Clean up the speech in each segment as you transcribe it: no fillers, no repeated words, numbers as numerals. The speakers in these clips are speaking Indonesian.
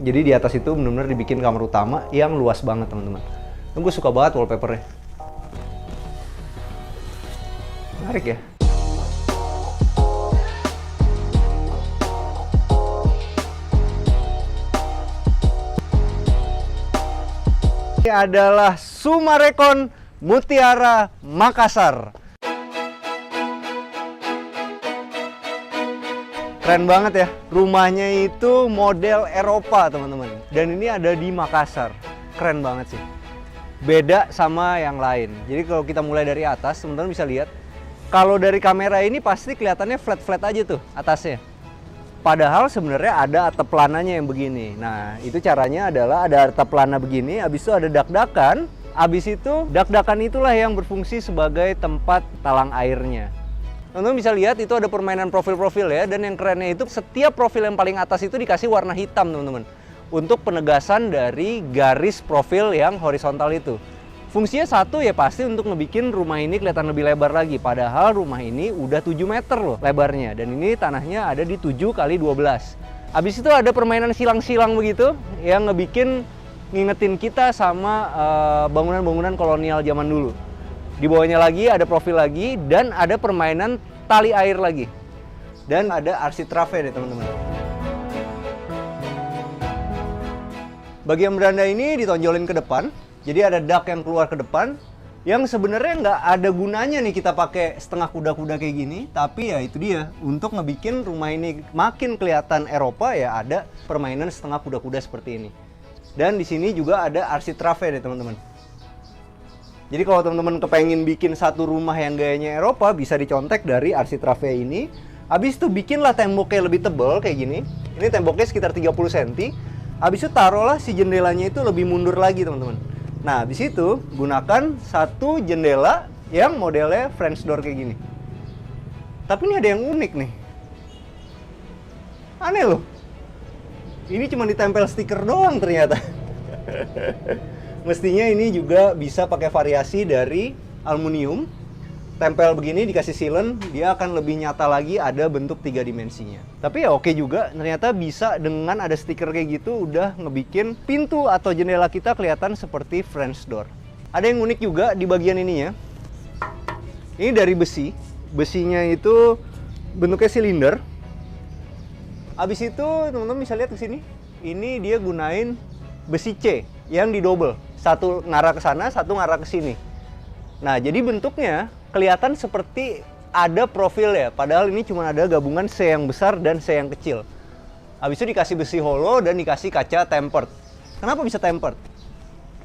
Jadi di atas itu benar-benar dibikin kamar utama yang luas banget teman-teman. Gue suka banget wallpapernya. Menarik ya. Ini adalah Summarecon Mutiara Makassar. Keren banget ya, rumahnya itu model Eropa teman-teman. Dan ini ada di Makassar, keren banget sih. Beda sama yang lain. Jadi kalau kita mulai dari atas, teman-teman bisa lihat. Kalau dari kamera ini pasti kelihatannya flat-flat aja tuh atasnya. Padahal sebenarnya ada atap pelananya yang begini. Nah, itu caranya adalah ada atap pelana begini, habis itu ada dak-dakan. Habis itu dak-dakan itulah yang berfungsi sebagai tempat talang airnya. Teman-teman bisa lihat itu ada permainan profil-profil ya, dan yang kerennya itu setiap profil yang paling atas itu dikasih warna hitam teman-teman, untuk penegasan dari garis profil yang horizontal itu. Fungsinya satu ya pasti untuk ngebikin rumah ini kelihatan lebih lebar lagi, padahal rumah ini udah 7 meter loh lebarnya, dan ini tanahnya ada di 7 kali 12. Habis itu ada permainan silang-silang begitu yang ngingetin kita sama bangunan-bangunan kolonial zaman dulu. Di bawahnya lagi ada profil lagi dan ada permainan tali air lagi. Dan ada architrave deh teman-teman. Bagian beranda ini ditonjolin ke depan. Jadi ada dak yang keluar ke depan. Yang sebenarnya nggak ada gunanya nih kita pakai setengah kuda-kuda kayak gini. Tapi ya itu dia. Untuk ngebikin rumah ini makin kelihatan Eropa ya ada permainan setengah kuda-kuda seperti ini. Dan di sini juga ada architrave deh teman-teman. Jadi kalau teman-teman kepengen bikin satu rumah yang gayanya Eropa, bisa dicontek dari architrave ini. Habis itu bikinlah temboknya lebih tebal kayak gini. Ini temboknya sekitar 30 cm. Habis itu taruhlah si jendelanya itu lebih mundur lagi teman-teman. Nah, habis itu gunakan satu jendela yang modelnya French door kayak gini. Tapi ini ada yang unik nih. Aneh loh. Ini cuma ditempel stiker doang ternyata. Mestinya ini juga bisa pakai variasi dari aluminium. Tempel begini dikasih sealant, dia akan lebih nyata lagi ada bentuk 3 dimensinya. Tapi ya oke juga, ternyata bisa dengan ada stiker kayak gitu udah ngebikin pintu atau jendela kita kelihatan seperti French door. Ada yang unik juga di bagian ininya. Ini dari besi. Besinya itu bentuknya silinder. Habis itu teman-teman bisa lihat ke sini. Ini dia gunain besi C yang didouble. Satu ngarah ke sana, satu ngarah ke sini. Nah, jadi bentuknya kelihatan seperti ada profil ya. Padahal ini cuma ada gabungan C yang besar dan C yang kecil. Habis itu dikasih besi hollow dan dikasih kaca tempered. Kenapa bisa tempered?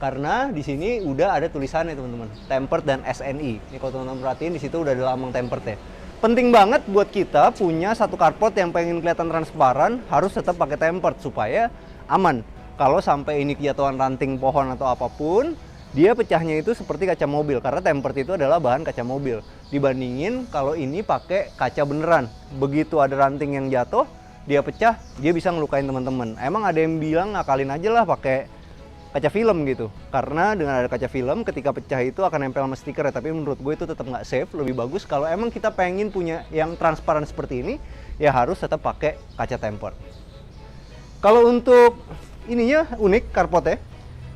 Karena di sini udah ada tulisannya teman-teman. Tempered dan SNI. Ini kalau teman-teman perhatiin di situ udah ada lambang tempered ya. Penting banget buat kita punya satu carport yang pengen kelihatan transparan harus tetap pakai tempered supaya aman. Kalau sampai ini kejatuhan ranting pohon atau apapun, dia pecahnya itu seperti kaca mobil. Karena tempered itu adalah bahan kaca mobil. Dibandingin kalau ini pakai kaca beneran. Begitu ada ranting yang jatuh, dia pecah, dia bisa ngelukain teman-teman. Emang ada yang bilang ngakalin aja lah pakai kaca film gitu. Karena dengan ada kaca film, ketika pecah itu akan nempel sama stiker ya. Tapi menurut gue itu tetap nggak safe. Lebih bagus kalau emang kita pengen punya yang transparan seperti ini, ya harus tetap pakai kaca tempered. Kalau untuk ininya unik carportnya,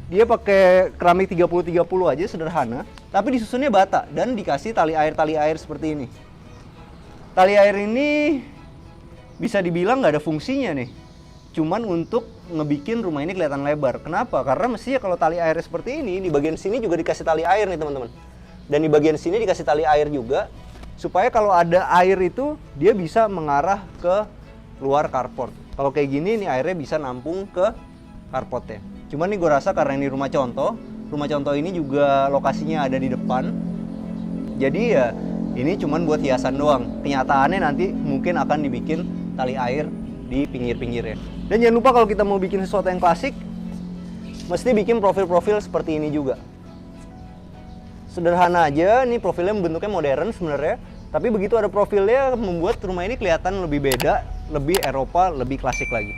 dia pakai keramik 30-30 aja sederhana, tapi disusunnya bata dan dikasih tali air seperti ini. Tali air ini bisa dibilang nggak ada fungsinya nih, cuman untuk ngebikin rumah ini kelihatan lebar. Kenapa? Karena mestinya kalau tali air seperti ini, di bagian sini juga dikasih tali air nih teman-teman, dan di bagian sini dikasih tali air juga, supaya kalau ada air itu dia bisa mengarah ke luar carport. Kalau kayak gini nih airnya bisa nampung ke carportnya. Cuman nih gue rasa karena ini rumah contoh ini juga lokasinya ada di depan. Jadi ya ini cuman buat hiasan doang. Kenyataannya nanti mungkin akan dibikin tali air di pinggir-pinggirnya. Dan jangan lupa kalau kita mau bikin sesuatu yang klasik, mesti bikin profil-profil seperti ini juga. Sederhana aja, ini profilnya bentuknya modern sebenarnya. Tapi begitu ada profilnya membuat rumah ini kelihatan lebih beda, lebih Eropa, lebih klasik lagi.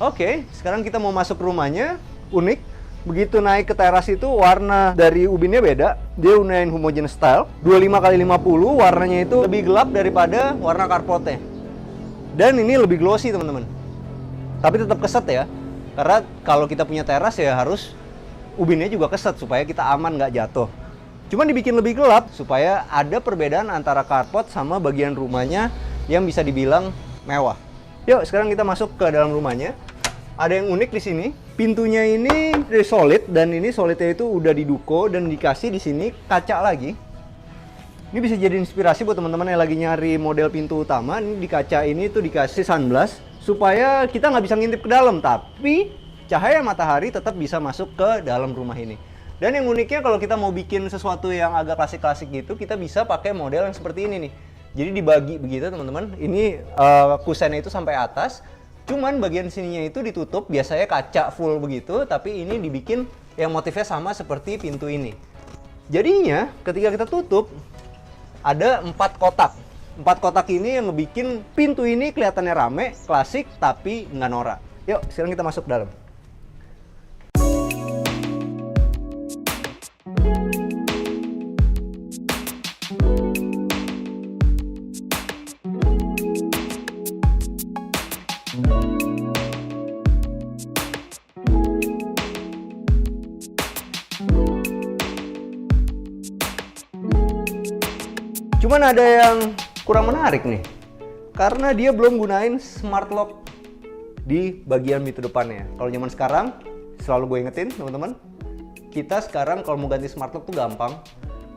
Oke, sekarang kita mau masuk ke rumahnya. Unik, begitu naik ke teras itu warna dari ubinnya beda. Dia gunain homogeneous style 25x50, warnanya itu lebih gelap daripada warna carportnya. Dan ini lebih glossy teman-teman. Tapi tetap keset ya. Karena kalau kita punya teras ya harus ubinnya juga keset supaya kita aman nggak jatuh. Cuman dibikin lebih gelap supaya ada perbedaan antara carport sama bagian rumahnya yang bisa dibilang mewah. Yuk, sekarang kita masuk ke dalam rumahnya. Ada yang unik di sini. Pintunya ini dari solid dan ini solidnya itu udah diduko dan dikasih di sini kaca lagi. Ini bisa jadi inspirasi buat teman-teman yang lagi nyari model pintu utama. Ini di kaca ini tuh dikasih sunblast supaya kita nggak bisa ngintip ke dalam, tapi cahaya matahari tetap bisa masuk ke dalam rumah ini. Dan yang uniknya kalau kita mau bikin sesuatu yang agak klasik-klasik gitu, kita bisa pakai model yang seperti ini nih. Jadi dibagi begitu teman-teman. Ini kusennya itu sampai atas, cuman bagian sininya itu ditutup, biasanya kaca full begitu, tapi ini dibikin yang motifnya sama seperti pintu ini. Jadinya ketika kita tutup, ada 4 kotak. 4 kotak ini yang ngebikin pintu ini kelihatannya rame, klasik, tapi nggak norak. Yuk, sekarang kita masuk dalam. Cuman ada yang kurang menarik nih, karena dia belum gunain smart lock di bagian pintu depannya. Kalau zaman sekarang, selalu gue ingetin teman-teman, kita sekarang kalau mau ganti smart lock tuh gampang.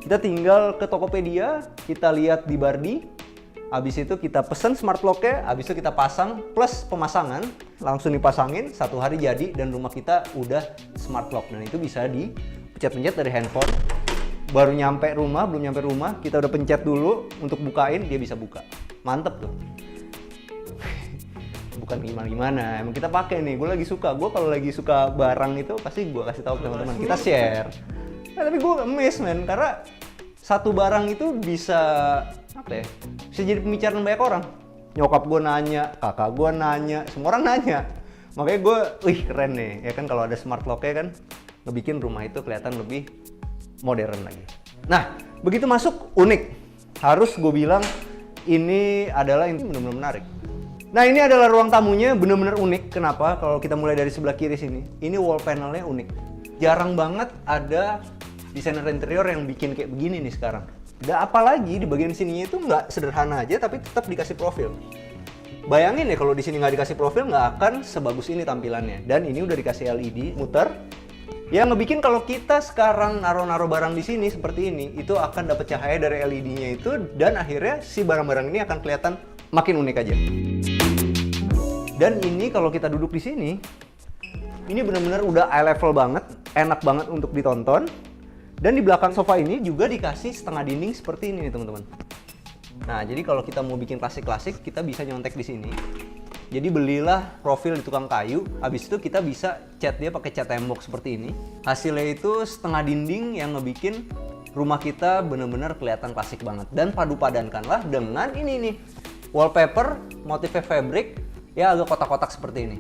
Kita tinggal ke Tokopedia, kita lihat di Bardi, habis itu kita pesen smart locknya, habis itu kita pasang, plus pemasangan, langsung dipasangin, 1 hari jadi, dan rumah kita udah smart lock. Dan itu bisa dipencet-pencet dari handphone. Baru nyampe rumah, belum nyampe rumah, kita udah pencet dulu untuk bukain, dia bisa buka. Mantep tuh. Bukan gimana-gimana, emang kita pakai nih. Gue lagi suka, gue kalau lagi suka barang itu pasti gue kasih tahu ke teman-teman, kita share. Nah, tapi gue amazed men, karena satu barang itu bisa apa ya? Bisa jadi pembicaraan banyak orang. Nyokap gue nanya, kakak gue nanya, semua orang nanya. Makanya gue, wih keren nih, ya kan kalau ada smart lock-nya kan ngebikin rumah itu kelihatan lebih modern lagi. Nah, begitu masuk unik. Harus gue bilang ini adalah ini benar-benar menarik. Nah, ini adalah ruang tamunya benar-benar unik. Kenapa? Kalau kita mulai dari sebelah kiri sini, ini wall panelnya unik. Jarang banget ada desainer interior yang bikin kayak begini nih sekarang. Dan apalagi di bagian sininya itu nggak sederhana aja, tapi tetap dikasih profil. Bayangin ya kalau di sini nggak dikasih profil nggak akan sebagus ini tampilannya. Dan ini udah dikasih LED muter. Yang ngebikin kalau kita sekarang naruh-naruh barang di sini seperti ini, itu akan dapat cahaya dari LED-nya itu, dan akhirnya si barang-barang ini akan kelihatan makin unik aja. Dan ini kalau kita duduk di sini, ini benar-benar udah eye level banget, enak banget untuk ditonton. Dan di belakang sofa ini juga dikasih setengah dinding seperti ini nih teman-teman. Nah, jadi kalau kita mau bikin klasik-klasik, kita bisa nyontek di sini. Jadi belilah profil di tukang kayu, habis itu kita bisa cat dia pakai cat tembok seperti ini. Hasilnya itu setengah dinding yang ngebikin rumah kita bener-bener kelihatan klasik banget. Dan padu-padankanlah dengan ini nih, wallpaper motifnya fabric, ya agak kotak-kotak seperti ini.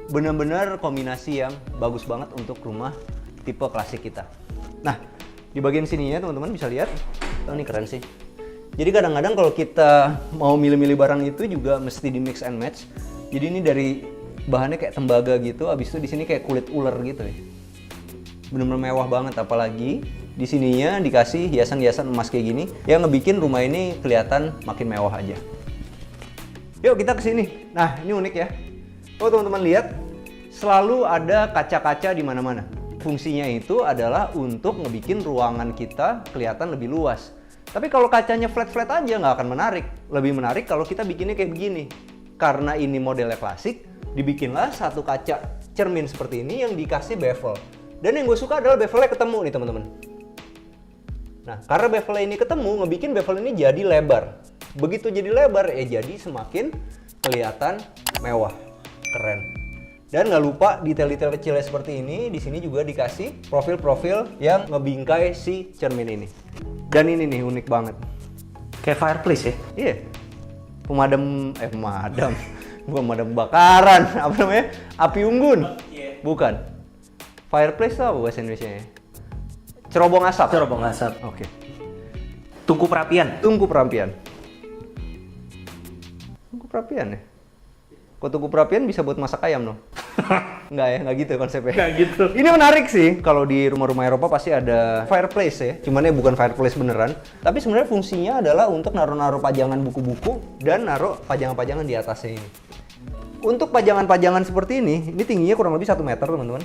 Bener-bener kombinasi yang bagus banget untuk rumah tipe klasik kita. Nah, di bagian sininya teman-teman bisa lihat, oh ini keren sih. Jadi kadang-kadang kalau kita mau milih-milih barang itu juga mesti di mix and match. Jadi ini dari bahannya kayak tembaga gitu, habis itu di sini kayak kulit ular gitu ya. Bener-bener mewah banget, apalagi di sininya dikasih hiasan-hiasan emas kayak gini yang ngebikin rumah ini kelihatan makin mewah aja. Yuk kita ke sini. Nah, ini unik ya. Oh, teman-teman lihat, selalu ada kaca-kaca di mana-mana. Fungsinya itu adalah untuk ngebikin ruangan kita kelihatan lebih luas. Tapi kalau kacanya flat-flat aja nggak akan menarik. Lebih menarik kalau kita bikinnya kayak begini. Karena ini modelnya klasik, dibikinlah satu kaca cermin seperti ini yang dikasih bevel. Dan yang gue suka adalah bevelnya ketemu nih teman-teman. Nah, karena bevelnya ini ketemu, ngebikin bevel ini jadi lebar. Begitu jadi lebar, jadi semakin kelihatan mewah, keren. Dan nggak lupa detail-detail kecilnya seperti ini, di sini juga dikasih profil-profil yang ngebingkai si cermin ini. Dan ini nih unik banget. Kayak fireplace ya? Iya. Pemadam, bukan pemadam kebakaran, apa namanya? Api unggun. Bukan. Fireplace itu apa bahasa Indonesianya? Cerobong asap. Cerobong asap. Oke. Tungku perapian. Tungku perapian. Tungku perapian ya? Kalau tungku perapian bisa buat masak ayam dong. Nggak ya, nggak gitu konsepnya. Nggak gitu. Ini menarik sih, kalau di rumah-rumah Eropa pasti ada fireplace ya. Cuman ya bukan fireplace beneran. Tapi sebenarnya fungsinya adalah untuk naruh-naruh pajangan buku-buku dan naruh pajangan-pajangan di atasnya ini. Untuk pajangan-pajangan seperti ini tingginya kurang lebih 1 meter teman-teman.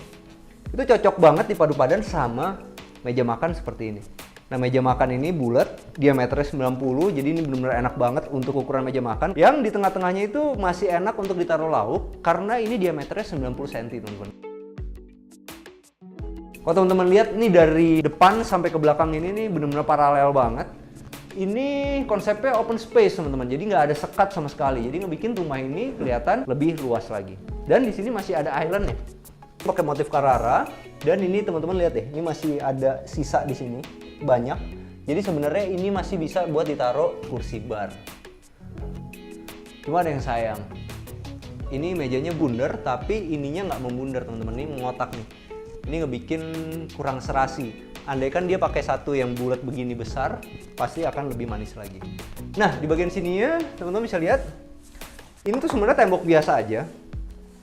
Itu cocok banget dipadu padan sama meja makan seperti ini. Nah, meja makan ini bulat, diameternya 90, jadi ini benar-benar enak banget untuk ukuran meja makan. Yang di tengah-tengahnya itu masih enak untuk ditaruh lauk, karena ini diameternya 90 cm, teman-teman. Kalau teman-teman lihat, ini dari depan sampai ke belakang ini nih benar-benar paralel banget. Ini konsepnya open space, teman-teman, jadi nggak ada sekat sama sekali. Jadi ngebikin rumah ini kelihatan lebih luas lagi. Dan di sini masih ada island nih, pakai motif Carrara. Dan ini teman-teman lihat deh, ini masih ada sisa di sini. Banyak, jadi sebenarnya ini masih bisa buat ditaruh kursi bar. Cuma ada yang sayang, ini mejanya bundar tapi ininya nggak membundar teman-teman, ini mengotak nih. Ini ngebikin kurang serasi. Andaikan dia pakai satu yang bulat begini besar, pasti akan lebih manis lagi. Nah, di bagian sininya teman-teman bisa lihat, ini tuh sebenarnya tembok biasa aja.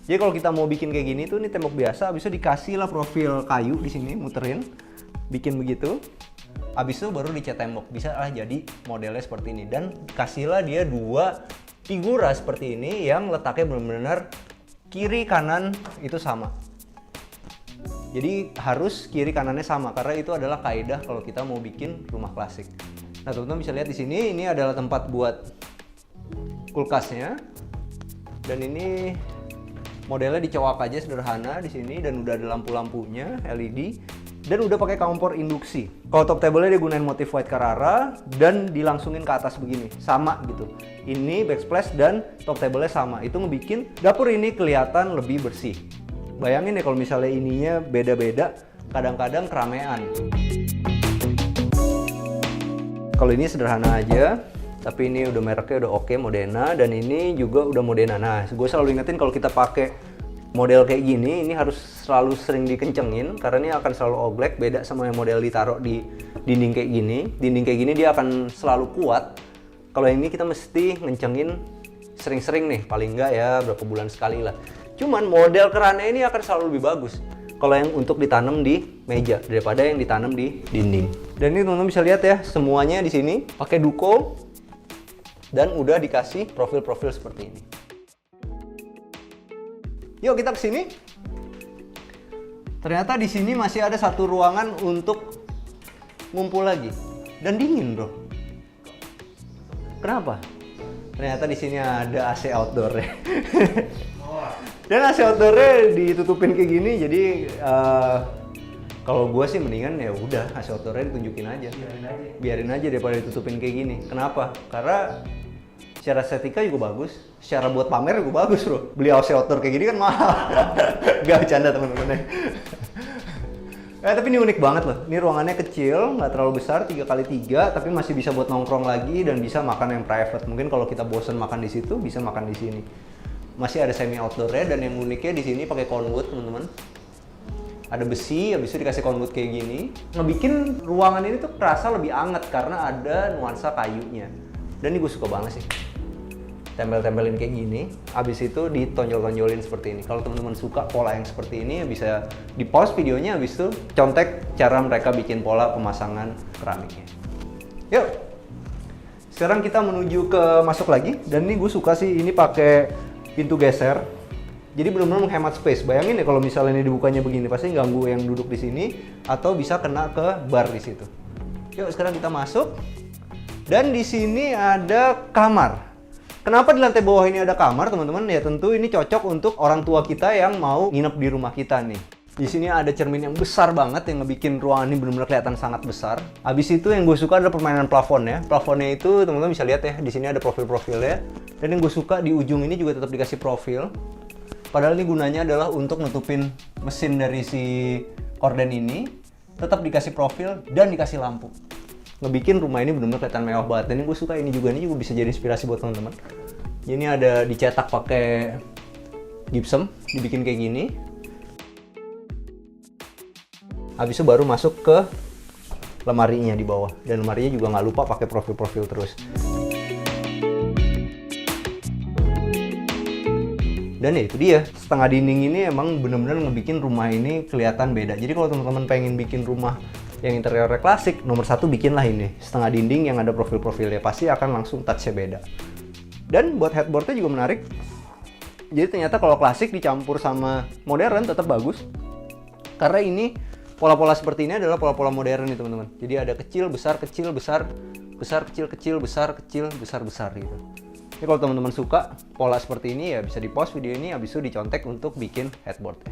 Jadi kalau kita mau bikin kayak gini tuh, ini tembok biasa, habis itu dikasih lah profil kayu di sini, muterin, bikin begitu. Habis itu baru dicat tembok, bisa lah jadi modelnya seperti ini. Dan kasihlah dia 2 figura seperti ini yang letaknya benar-benar kiri kanan itu sama. Jadi harus kiri kanannya sama, karena itu adalah kaidah kalau kita mau bikin rumah klasik. Nah, teman-teman bisa lihat di sini, ini adalah tempat buat kulkasnya. Dan ini modelnya dicowok aja sederhana di sini, dan udah ada lampu-lampunya LED. Dan udah pakai kompor induksi. Kalau top table-nya dia gunain motif white Carrara dan dilangsungin ke atas begini, sama gitu. Ini backsplash dan top table-nya sama. Itu ngebikin dapur ini kelihatan lebih bersih. Bayangin ya kalau misalnya ininya beda-beda, kadang-kadang keramaian. Kalau ini sederhana aja, tapi ini udah mereknya udah oke, Modena, dan ini juga udah Modena. Nah, gue selalu ingetin kalau kita pakai model kayak gini, ini harus selalu sering dikencengin karena ini akan selalu oglek, beda sama yang model ditaruh di dinding kayak gini. Dinding kayak gini dia akan selalu kuat. Kalau yang ini kita mesti ngencengin sering-sering nih, paling enggak ya berapa bulan sekali lah. Cuman model kerannya ini akan selalu lebih bagus kalau yang untuk ditanam di meja daripada yang ditanam di dinding. Dan ini teman-teman bisa lihat ya, semuanya di sini pakai duko dan udah dikasih profil-profil seperti ini. Yuk kita ke sini. Ternyata di sini masih ada satu ruangan untuk ngumpul lagi dan dingin, bro. Kenapa? Ternyata di sini ada AC outdoor ya. Dan AC outdoornya ditutupin kayak gini, jadi kalau gue sih mendingan ya udah AC outdoornya ditunjukin aja. Biarin aja daripada ditutupin kayak gini. Kenapa? Karena secara estetika juga bagus, secara buat pamer juga bagus, bro. Beli AC outdoor kayak gini kan mahal. Gak bercanda teman-teman. Tapi ini unik banget loh. Ini ruangannya kecil, nggak terlalu besar, 3x3, tapi masih bisa buat nongkrong lagi dan bisa makan yang private. Mungkin kalau kita bosen makan di situ, bisa makan di sini. Masih ada semi outdoornya, dan yang uniknya di sini pakai conwood, teman-teman. Ada besi, habis itu dikasih conwood kayak gini. Ngebikin ruangan ini tuh terasa lebih anget karena ada nuansa kayunya. Dan ini gue suka banget sih. Tempel-tempelin kayak gini, habis itu ditonjol-tonjolin seperti ini. Kalau teman-teman suka pola yang seperti ini, bisa di pause videonya, habis itu contek cara mereka bikin pola pemasangan keramiknya. Yuk, sekarang kita menuju ke masuk lagi. Dan ini gue suka sih, ini pakai pintu geser. Jadi benar-benar menghemat space. Bayangin ya kalau misalnya ini dibukanya begini, pasti ganggu yang duduk di sini atau bisa kena ke bar di situ. Yuk, sekarang kita masuk. Dan di sini ada kamar. Kenapa di lantai bawah ini ada kamar, teman-teman? Ya tentu ini cocok untuk orang tua kita yang mau nginep di rumah kita nih. Di sini ada cermin yang besar banget yang ngebikin ruangan ini benar-benar kelihatan sangat besar. Habis itu yang gue suka adalah permainan plafonnya. Plafonnya itu teman-teman bisa lihat ya, di sini ada profil-profilnya. Dan yang gue suka di ujung ini juga tetap dikasih profil. Padahal ini gunanya adalah untuk nutupin mesin dari si korden ini. Tetap dikasih profil dan dikasih lampu. Ngebikin rumah ini benar-benar kelihatan mewah banget. Dan ini gue suka, ini juga bisa jadi inspirasi buat teman-teman. Ini ada dicetak pakai gypsum, dibikin kayak gini. Habis itu baru masuk ke lemarinya di bawah. Dan lemarinya juga nggak lupa pakai profil-profil terus. Dan ya itu dia, setengah dinding ini emang bener-bener ngebikin rumah ini kelihatan beda. Jadi kalau teman-teman pengen bikin rumah yang interiornya klasik, nomor satu bikinlah ini setengah dinding yang ada profil-profilnya, pasti akan langsung touch-nya beda. Dan buat headboardnya juga menarik. Jadi ternyata kalau klasik dicampur sama modern tetap bagus. Karena ini pola-pola seperti ini adalah pola-pola modern nih teman-teman. Jadi ada kecil, besar, kecil, besar, besar, kecil, kecil, besar, kecil, besar, besar gitu. Jadi kalau teman-teman suka pola seperti ini ya bisa di-pause video ini, habis itu dicontek untuk bikin headboardnya.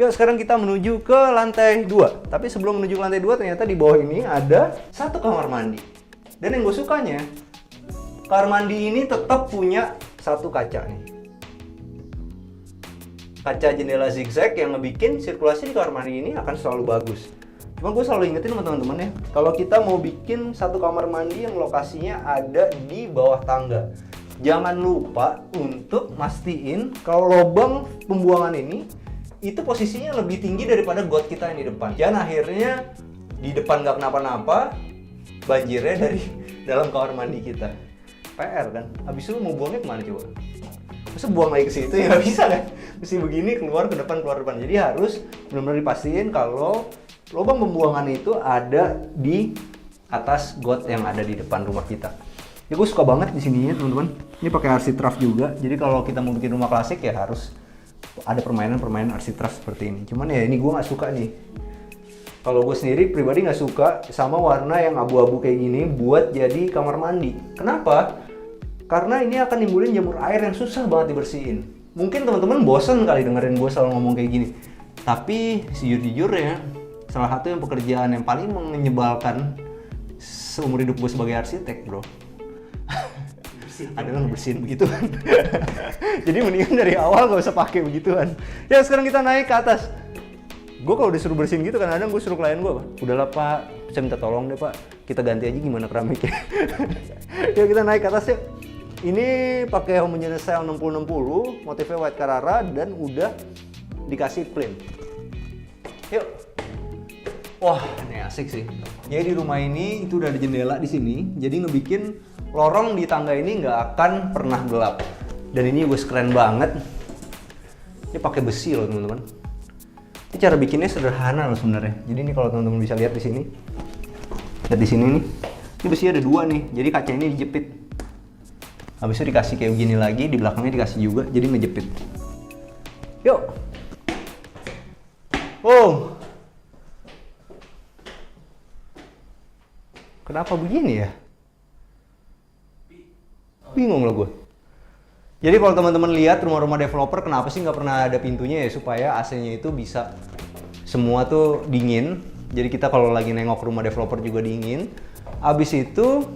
Yuk sekarang kita menuju ke lantai 2. Tapi sebelum menuju ke lantai 2 ternyata di bawah ini ada satu kamar mandi. Dan yang gue sukanya, kamar mandi ini tetap punya satu kaca nih. Kaca jendela zigzag yang ngebikin sirkulasi di kamar mandi ini akan selalu bagus. Cuma gue selalu ingetin sama teman-teman ya, kalau kita mau bikin satu kamar mandi yang lokasinya ada di bawah tangga, jangan lupa untuk mastiin kalau lubang pembuangan ini itu posisinya lebih tinggi daripada got kita yang di depan. Jangan akhirnya di depan nggak kenapa-napa, banjirnya dari dalam kamar mandi kita. PR kan? Habis itu mau buangnya kemana coba? Masa buang lagi ke situ ya nggak bisa kan? Mesti begini keluar ke depan, keluar depan. Jadi harus benar-benar dipastiin kalau lubang pembuangan itu ada di atas got yang ada di depan rumah kita. Ya gue suka banget di sininya teman-teman. Ini pakai arsitraf juga. Jadi kalau kita mau bikin rumah klasik ya harus ada permainan-permainan arsitraf seperti ini. Cuman ya ini gue nggak suka nih. Kalau gue sendiri pribadi nggak suka sama warna yang abu-abu kayak gini buat jadi kamar mandi. Kenapa? Karena ini akan nimbulin jamur air yang susah banget dibersihin. Mungkin teman-teman bosan kali dengerin gue selalu ngomong kayak gini. Tapi sejujurnya salah satu yang pekerjaan yang paling menyebalkan seumur hidup gue sebagai arsitek, bro, adalah ngebersihin begituan. Jadi mendingan dari awal gak usah pakai begituan. Ya sekarang kita naik ke atas. Gue kalau disuruh bersihin gitu kadang-kadang gue suruh klien gue, udahlah pak, saya minta tolong deh pak, kita ganti aja gimana keramiknya. Yuk kita naik ke atas yuk. Ini pakai homogeneous style 60-60, motifnya white Carrara dan udah dikasih clean. Yuk. Wah, ini asik sih. Jadi di rumah ini itu udah ada jendela di sini, jadi ngebikin lorong di tangga ini nggak akan pernah gelap. Dan ini gue keren banget. Ini pakai besi loh teman-teman. Ini cara bikinnya sederhana loh sebenarnya. Jadi ini kalau teman-teman bisa lihat di sini, lihat di sini nih. Ini besi ada dua nih, jadi kaca ini dijepit. Habis itu dikasih kayak begini lagi, di belakangnya dikasih juga, jadi ngejepit. Yuk. Oh. Kenapa begini ya? Bingung loh gue. Jadi kalau teman-teman lihat rumah-rumah developer kenapa sih nggak pernah ada pintunya ya, supaya AC-nya itu bisa semua tuh dingin. Jadi kita kalau lagi nengok rumah developer juga dingin. Abis itu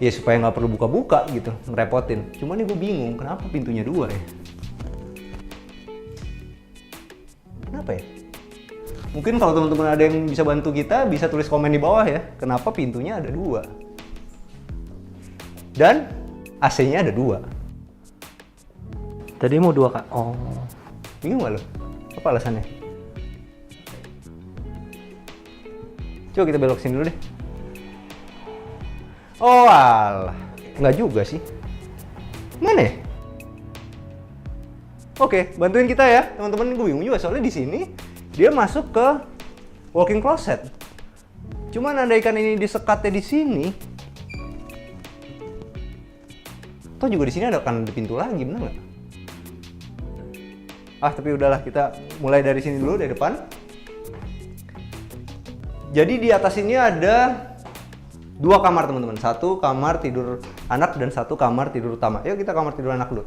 ya supaya nggak perlu buka-buka gitu, ngerepotin. Cuman nih gue bingung kenapa pintunya dua ya? Kenapa ya? Mungkin kalau teman-teman ada yang bisa bantu kita, bisa tulis komen di bawah ya. Kenapa pintunya ada dua? Dan AC-nya ada dua. Tadi mau 2 kak. Oh. Bingung gak lo? Apa alasannya? Coba kita belok sini dulu deh. Oh alah. Nggak juga sih. Mana ya? Oke, bantuin kita ya. Teman-teman gue bingung juga soalnya di sini dia masuk ke walk-in closet. Cuman andaikan ini disekatnya di sini, toh juga di sini ada pintu lagi, bener nggak? Ah, tapi udahlah, kita mulai dari sini dulu, dari depan. Jadi di atas ini ada 2 kamar teman-teman. 1 kamar tidur anak dan 1 kamar tidur utama. Yuk kita kamar tidur anak dulu.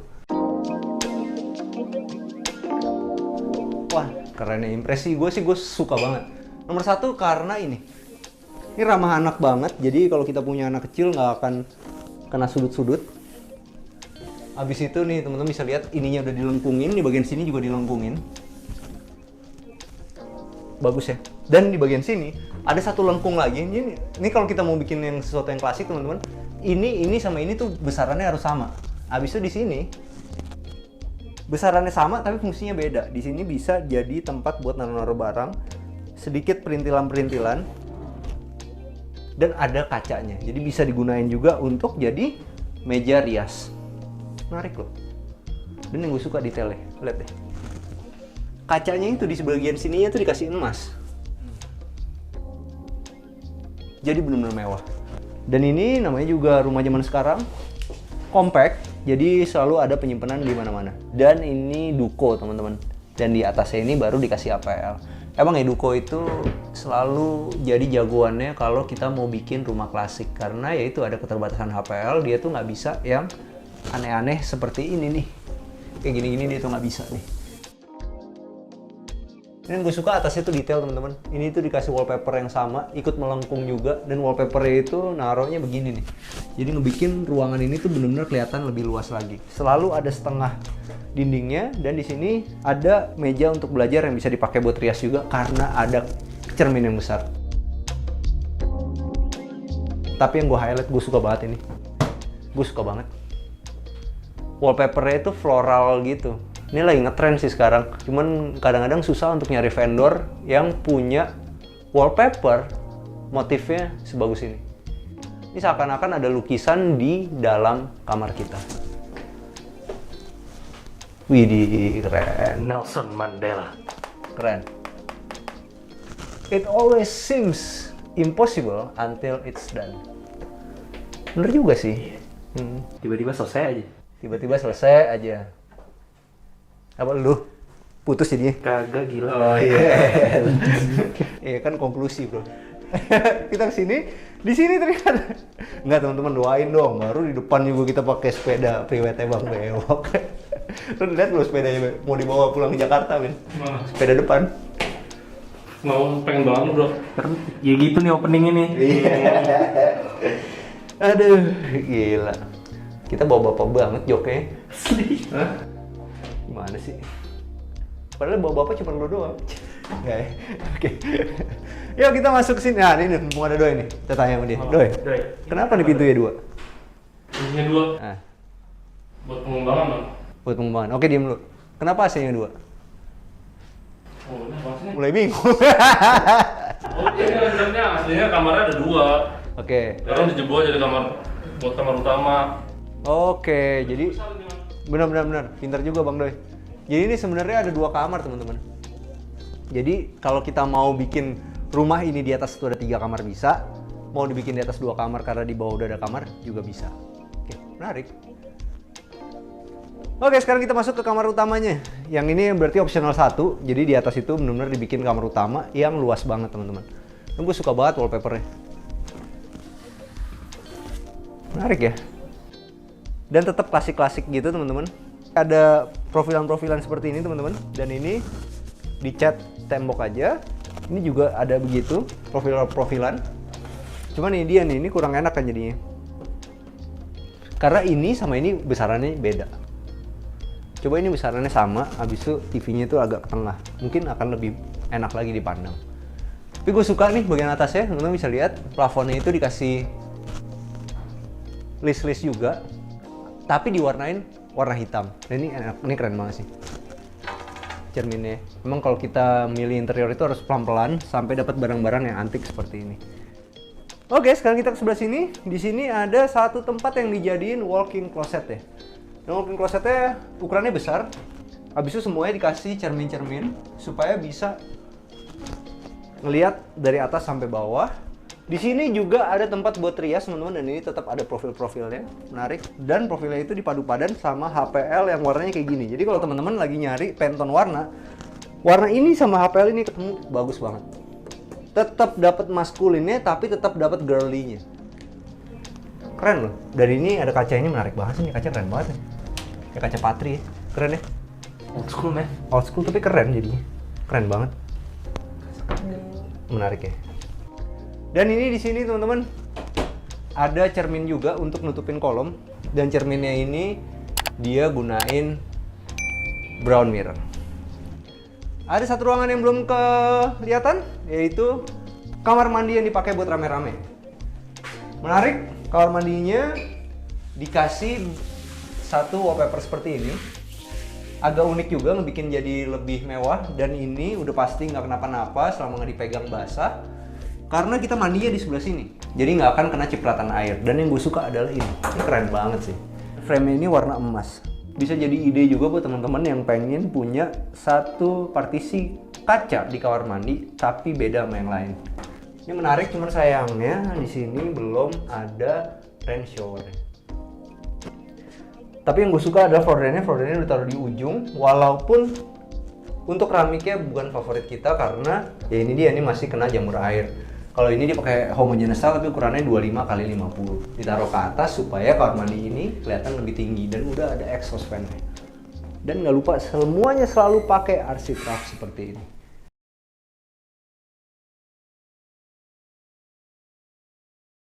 Wah, keren ya. Impresi gue sih, gue suka banget. Nomor 1 karena ini ramah anak banget. Jadi kalau kita punya anak kecil nggak akan kena sudut-sudut. Abis itu nih teman-teman bisa lihat ininya udah dilengkungin, di bagian sini juga dilengkungin. Bagus ya. Dan di bagian sini ada 1 lengkung lagi. Ini kalau kita mau bikin yang sesuatu yang klasik teman-teman, ini sama ini tuh besarannya harus sama. Abis itu di sini besarannya sama tapi fungsinya beda. Di sini bisa jadi tempat buat naruh-naruh barang, sedikit perintilan-perintilan, dan ada kacanya. Jadi bisa digunain juga untuk jadi meja rias. Menarik loh. Dan yang gue suka detailnya, lihat deh. Kacanya itu di sebagian sininya tuh dikasih emas. Jadi benar-benar mewah. Dan ini namanya juga rumah zaman sekarang, compact. Jadi selalu ada penyimpanan di mana-mana. Dan ini Duco teman-teman. Dan di atasnya ini baru dikasih APL. Emang ya Duco itu selalu jadi jagoannya kalau kita mau bikin rumah klasik. Karena ya itu ada keterbatasan HPL, dia tuh nggak bisa yang aneh-aneh seperti ini nih. Kayak gini-gini dia tuh nggak bisa nih. Dan gue suka atasnya tuh detail teman-teman. Ini tuh dikasih wallpaper yang sama, ikut melengkung juga. Dan wallpapernya itu naruhnya begini nih. Jadi ngebikin ruangan ini tuh benar-benar kelihatan lebih luas lagi. Selalu ada setengah dindingnya, dan di sini ada meja untuk belajar yang bisa dipakai buat rias juga karena ada cermin yang besar. Tapi yang gue highlight, gue suka banget ini. Gue suka banget. Wallpapernya itu floral gitu. Ini lagi ngetrend sih sekarang. Cuman kadang-kadang susah untuk nyari vendor yang punya wallpaper motifnya sebagus ini. Ini seakan-akan ada lukisan di dalam kamar kita. Widih, keren. Nelson Mandela. Keren. It always seems impossible until it's done. Bener juga sih. Tiba-tiba selesai aja. Tiba-tiba selesai aja. Apa lu? Putus jadinya? Kagak gila. Oh iya. Iya kan konklusi bro. Kita kesini, di sini ternyata. Enggak teman-teman, doain dong. Baru di depan juga kita pakai sepeda private bang bewok. Lu lihat lu sepedanya mau dibawa pulang ke Jakarta men. Sepeda depan. Mau pengen banget bro. Ya gitu nih opening ini. Iya. Aduh, gila. Kita bawa bapak banget joknya. Hah? Gimana sih? Padahal bawa bapak cuma lu doang. Enggak ya? Oke. Yuk kita masuk sini. Nah ini mau ada Doi nih. Kita tanya sama dia. Doi, kenapa nih pintunya 2? Pintunya 2 Nah, buat pengembangan bang. buat pengembangan. Oke diem dulu. Kenapa AC-nya 2? Oh ini maksudnya. Mulai bingung. Oh ini sebenarnya aslinya kamarnya ada 2. Oke. Sekarang dijebol jadi kamar buat kamar utama. Oke, jadi benar. Pintar juga Bang Doi. Jadi ini sebenarnya ada 2 kamar teman-teman. Jadi kalau kita mau bikin rumah ini di atas itu ada 3 kamar bisa. Mau dibikin di atas 2 kamar karena di bawah udah ada kamar juga bisa. Oke, menarik. Oke, sekarang kita masuk ke kamar utamanya. Yang ini berarti optional 1. Jadi di atas itu benar-benar dibikin kamar utama yang luas banget teman-teman. Dan gue suka banget wallpapernya. Menarik ya. Dan tetap klasik-klasik gitu teman-teman. Ada profilan-profilan seperti ini teman-teman. Dan ini dicat tembok aja. Ini juga ada begitu profilan. Cuman ini dia nih, ini kurang enak kan jadinya. Karena ini sama ini besarannya beda. Coba ini besarannya sama, habis itu TV-nya itu agak ke tengah. Mungkin akan lebih enak lagi dipandang. Tapi gue suka nih bagian atasnya, teman-teman bisa lihat plafonnya itu dikasih list-list juga. Tapi diwarnain warna hitam. Dan ini enak, ini keren banget sih. Cerminnya. Memang kalau kita milih interior itu harus pelan-pelan sampai dapat barang-barang yang antik seperti ini. Oke, sekarang kita ke sebelah sini. Di sini ada satu tempat yang dijadiin walk-in closet ya. Dan walk-in closetnya ukurannya besar. Habis itu semuanya dikasih cermin-cermin supaya bisa ngelihat dari atas sampai bawah. Di sini juga ada tempat buat rias teman-teman, dan ini tetap ada profil-profilnya, menarik. Dan profilnya itu dipadu padan sama HPL yang warnanya kayak gini. Jadi kalau teman-teman lagi nyari Pantone warna ini sama HPL ini ketemu bagus banget. Tetap dapat maskulinnya tapi tetap dapat girly-nya. Keren loh. Dari ini ada kaca, ini menarik banget sih, kaca keren banget ya. Kayak kaca Patri ya. Keren ya. Old school man. Old school tapi keren jadinya. Keren banget. Menarik ya. Dan ini di sini teman-teman ada cermin juga untuk nutupin kolom, dan cerminnya ini dia gunain brown mirror. Ada satu ruangan yang belum kelihatan, yaitu kamar mandi yang dipakai buat rame-rame. Menarik, kamar mandinya dikasih satu wallpaper seperti ini. Agak unik juga, ngebikin jadi lebih mewah, dan ini udah pasti nggak kenapa-napa selama nggak dipegang basah. Karena kita mandinya di sebelah sini, jadi nggak akan kena cipratan air. Dan yang gue suka adalah ini keren banget sih. Frame ini warna emas. bisa jadi ide juga buat teman-teman yang pengen punya satu partisi kaca di kamar mandi tapi beda sama yang lain. Ini menarik, cuman sayangnya di sini belum ada rain shower. Tapi yang gue suka adalah floor drainnya udah taruh di ujung, walaupun untuk keramiknya bukan favorit kita karena ya ini masih kena jamur air. Kalau ini dia pakai homogeneous style tapi ukurannya 25 x 50. Ditaruh ke atas supaya kamar mandi ini kelihatan lebih tinggi dan udah ada exhaust fan-nya. Dan nggak lupa semuanya selalu pakai RC Craft seperti ini.